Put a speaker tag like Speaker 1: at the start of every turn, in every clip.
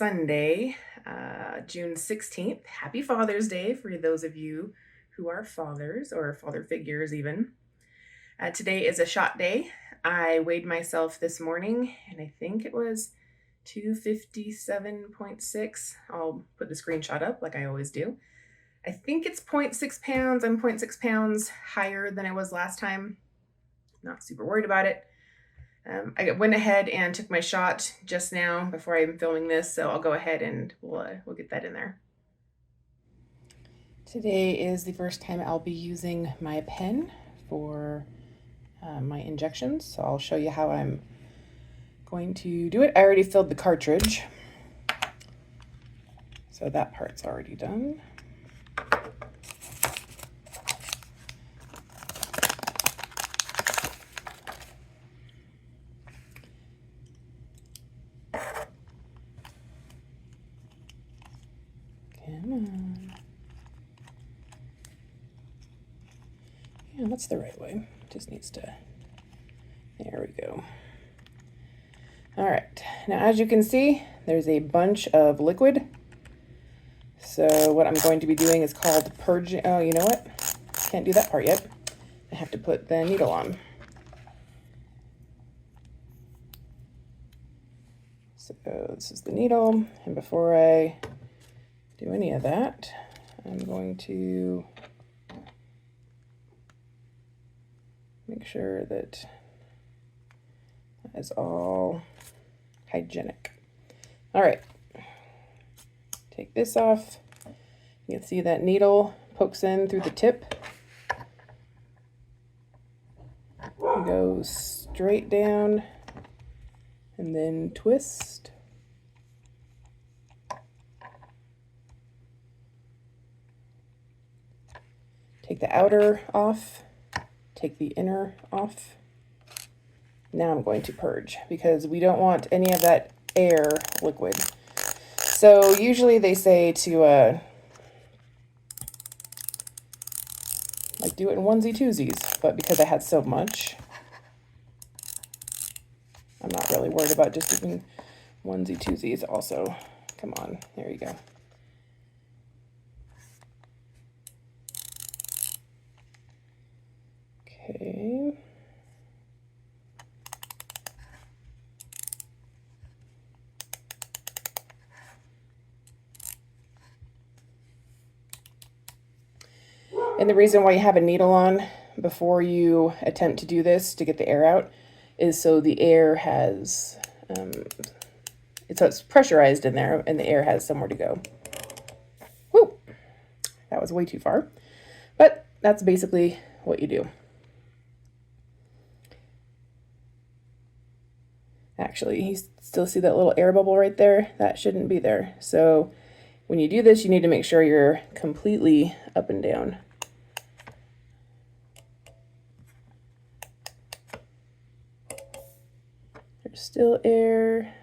Speaker 1: Sunday, June 16th. Happy Father's Day for those of you who are fathers or father figures, even. Today is a shot day. I weighed myself this morning and I think it was 257.6. I'll put the screenshot up like I always do. I think it's 0.6 pounds. I'm 0.6 pounds higher than I was last time. Not super worried about it. I went ahead and took my shot just now before I'm filming this, so I'll go ahead and we'll get that in there. Today is the first time I'll be using my pen for my injections, so I'll show you how I'm going to do it. I already filled the cartridge, so that part's already done. Come on. Yeah, that's the right way. Just needs to, there we go. All right, now as you can see, there's a bunch of liquid. So what I'm going to be doing is called purging. Oh, you know what? Can't do that part yet. I have to put the needle on. So this is the needle, and before I do any of that, I'm going to make sure that that is all hygienic. All right, take this off. You can see that needle pokes in through the tip. It goes straight down and then twist. Take the outer off, take the inner off. Now I'm going to purge because we don't want any of that air liquid. So usually they say to like do it in onesie twosies, but because I had so much, I'm not really worried about just doing onesie twosies also. Come on, there you go. Okay. And the reason why you have a needle on before you attempt to do this to get the air out is so the air has, it's pressurized in there and the air has somewhere to go. Whoop, that was way too far. But that's basically what you do. Actually, you still see that little air bubble right there? That shouldn't be there. So when you do this, you need to make sure you're completely up and down. There's still air.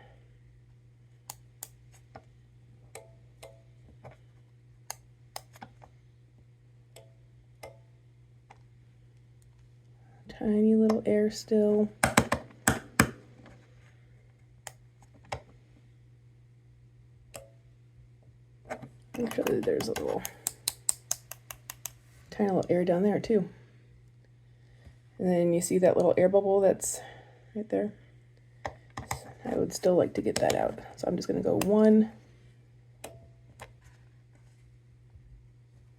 Speaker 1: Tiny little air still. Actually, there's a little tiny little air down there too. And then you see that little air bubble that's right there? I would still like to get that out. So I'm just going to go one.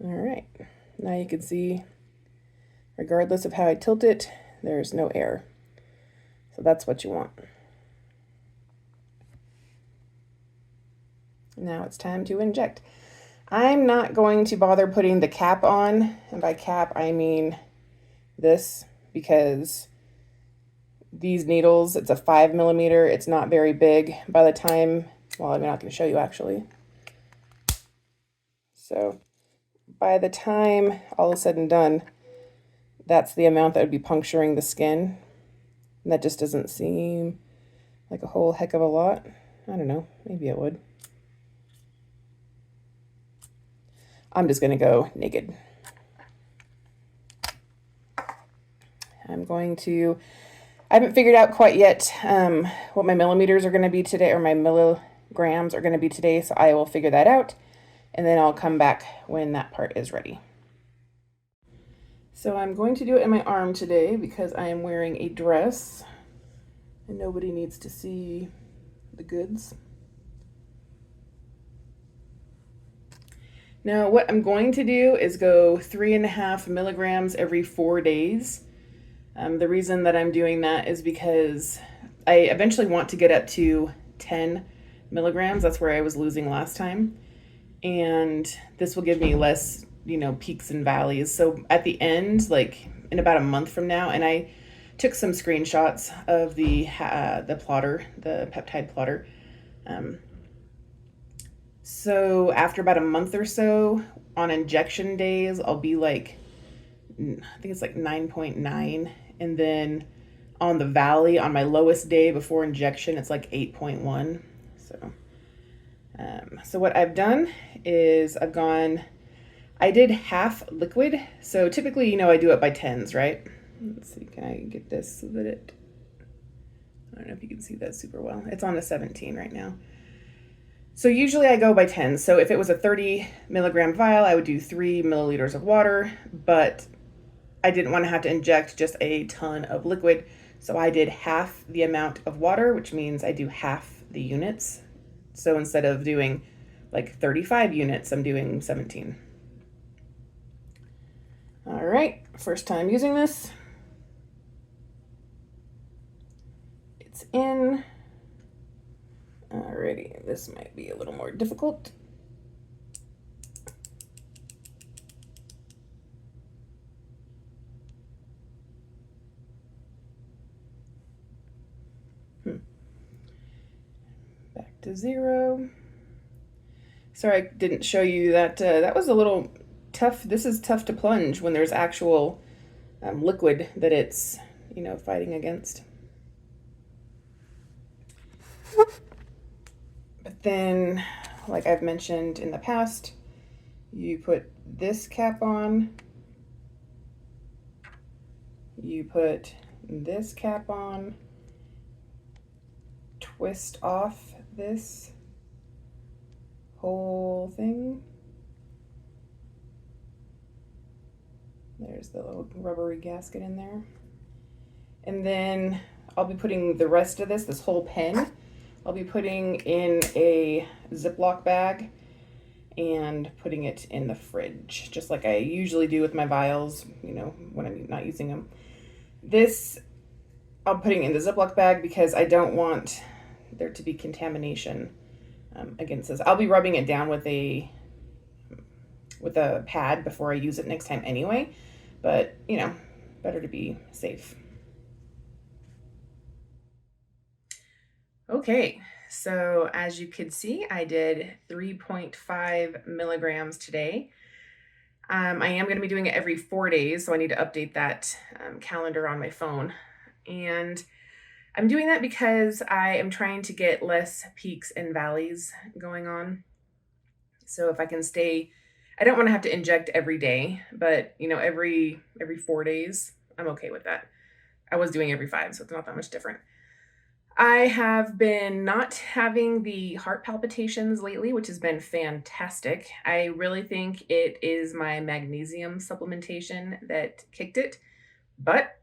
Speaker 1: All right. Now you can see, regardless of how I tilt it, there's no air. So that's what you want. Now it's time to inject. I'm not going to bother putting the cap on, and by cap I mean this, because these needles, it's a 5 millimeter, it's not very big. By the time, well, I'm not going to show you actually. So by the time all is said and done, that's the amount that would be puncturing the skin. And that just doesn't seem like a whole heck of a lot. I don't know, maybe it would. I'm just going to go naked. I'm going to, I haven't figured out quite yet what my millimeters are going to be today, or my grams are going to be today, so I will figure that out, and then I'll come back when that part is ready. So I'm going to do it in my arm today because I am wearing a dress and nobody needs to see the goods. Now what I'm going to do is go 3.5 milligrams every 4 days. The reason that I'm doing that is because I eventually want to get up to 10 milligrams. That's where I was losing last time. And this will give me less, peaks and valleys. So at the end, like in about a month from now, and I took some screenshots of the plotter, the peptide plotter. So after about a month or so on injection days, I'll be like, I think it's like 9.9. And then on the valley, on my lowest day before injection, it's like 8.1. So what I've done is I did half liquid. So typically, I do it by tens, right? Let's see, can I get this so that I don't know if you can see that super well. It's on a 17 right now. So usually I go by tens. So if it was a 30 milligram vial, I would do 3 milliliters of water, but I didn't want to have to inject just a ton of liquid. So I did half the amount of water, which means I do half the units. So instead of doing like 35 units, I'm doing 17. All right, first time using this. It's in. Alrighty, this might be a little more difficult. Back to 0. Sorry, I didn't show you that. That was a little tough. This is tough to plunge when there's actual liquid that it's, fighting against. But then, like I've mentioned in the past, you put this cap on, you put this cap on, twist off this whole thing. There's the little rubbery gasket in there. And then I'll be putting the rest of this whole pen, I'll be putting in a Ziploc bag and putting it in the fridge, just like I usually do with my vials, when I'm not using them. This, I'm putting in the Ziploc bag because I don't want there to be contamination against this. I'll be rubbing it down with a pad before I use it next time anyway, but, better to be safe. Okay, so as you can see, I did 3.5 milligrams today. I am going to be doing it every 4 days, so I need to update that calendar on my phone. And I'm doing that because I am trying to get less peaks and valleys going on. So if I can I don't want to have to inject every day, but every 4 days, I'm okay with that. I was doing every 5, so it's not that much different. I have been not having the heart palpitations lately, which has been fantastic. I really think it is my magnesium supplementation that kicked it. But,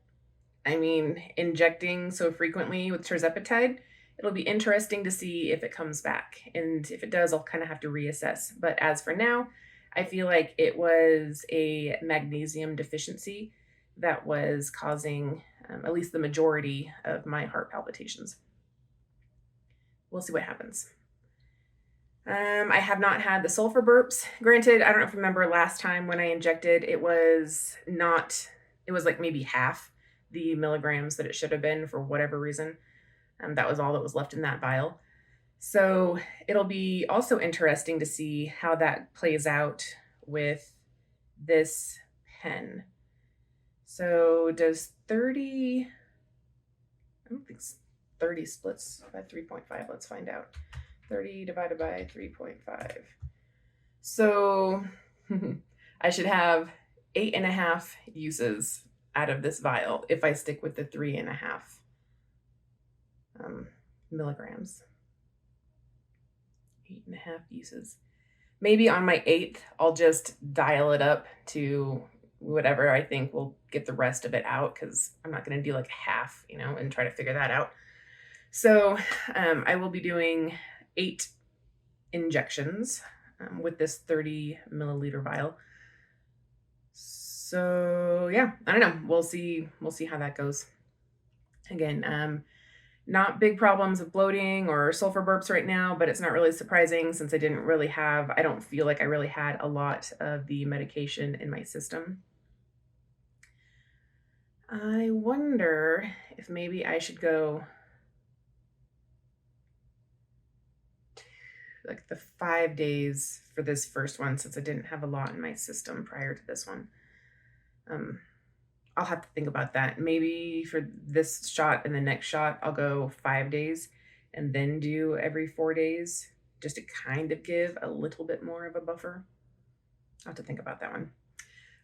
Speaker 1: injecting so frequently with Tirzepatide, it'll be interesting to see if it comes back. And if it does, I'll kind of have to reassess. But as for now, I feel like it was a magnesium deficiency that was causing at least the majority of my heart palpitations. We'll see what happens. I have not had the sulfur burps. Granted, I don't know if you remember last time when I injected, it was like maybe half the milligrams that it should have been for whatever reason. That was all that was left in that vial. So it'll be also interesting to see how that plays out with this pen. So does 30, I don't think 30 splits by 3.5. Let's find out. 30 divided by 3.5. So I should have 8.5 uses out of this vial if I stick with the 3.5 milligrams. 8.5 uses. Maybe on my 8th, I'll just dial it up to whatever I think will get the rest of it out, because I'm not going to do like half, you know, and try to figure that out. So I will be doing 8 injections with this 30 milliliter vial. So yeah, I don't know. We'll see how that goes. Again, not big problems of bloating or sulfur burps right now, but it's not really surprising since I don't feel like I really had a lot of the medication in my system. I wonder if maybe I should go like the 5 days for this first one, since I didn't have a lot in my system prior to this one. I'll have to think about that. Maybe for this shot and the next shot, I'll go 5 days and then do every 4 days, just to kind of give a little bit more of a buffer. I'll have to think about that one.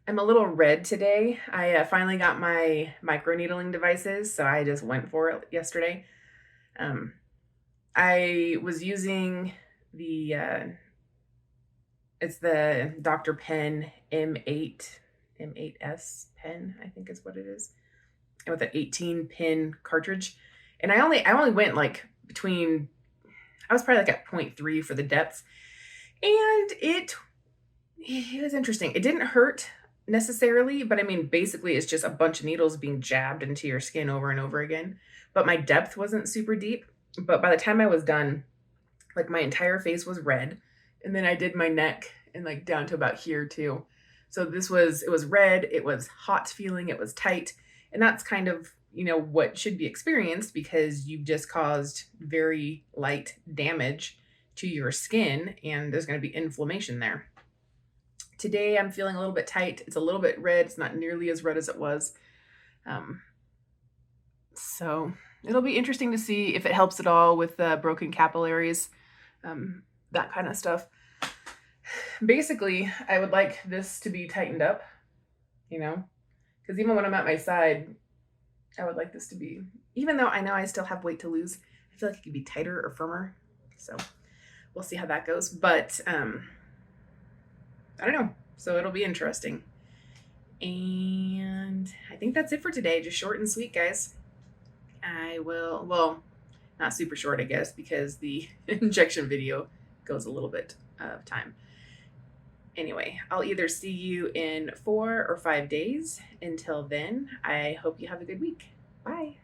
Speaker 1: I'm a little red today. I finally got my microneedling devices, so I just went for it yesterday. I was using the it's the Dr. Pen M8S pen, I think is what it is, with an 18 pin cartridge. And I only went like between, I was probably like at 0.3 for the depths, and it was interesting. It didn't hurt necessarily, but I mean, basically it's just a bunch of needles being jabbed into your skin over and over again. But my depth wasn't super deep. But by the time I was done, like my entire face was red. And then I did my neck and like down to about here too. So it was red, it was hot feeling, it was tight. And that's kind of, you know, what should be experienced, because you've just caused very light damage to your skin and there's going to be inflammation there. Today I'm feeling a little bit tight. It's a little bit red. It's not nearly as red as it was. So it'll be interesting to see if it helps at all with broken capillaries, that kind of stuff. Basically, I would like this to be tightened up, you know, because even when I'm at my side, I would like this to be, even though I know I still have weight to lose, I feel like it could be tighter or firmer. So we'll see how that goes. But I don't know. So it'll be interesting. And I think that's it for today. Just short and sweet, guys. Well, not super short, I guess, because the injection video goes a little bit of time. Anyway, I'll either see you in 4 or 5 days. Until then, I hope you have a good week. Bye.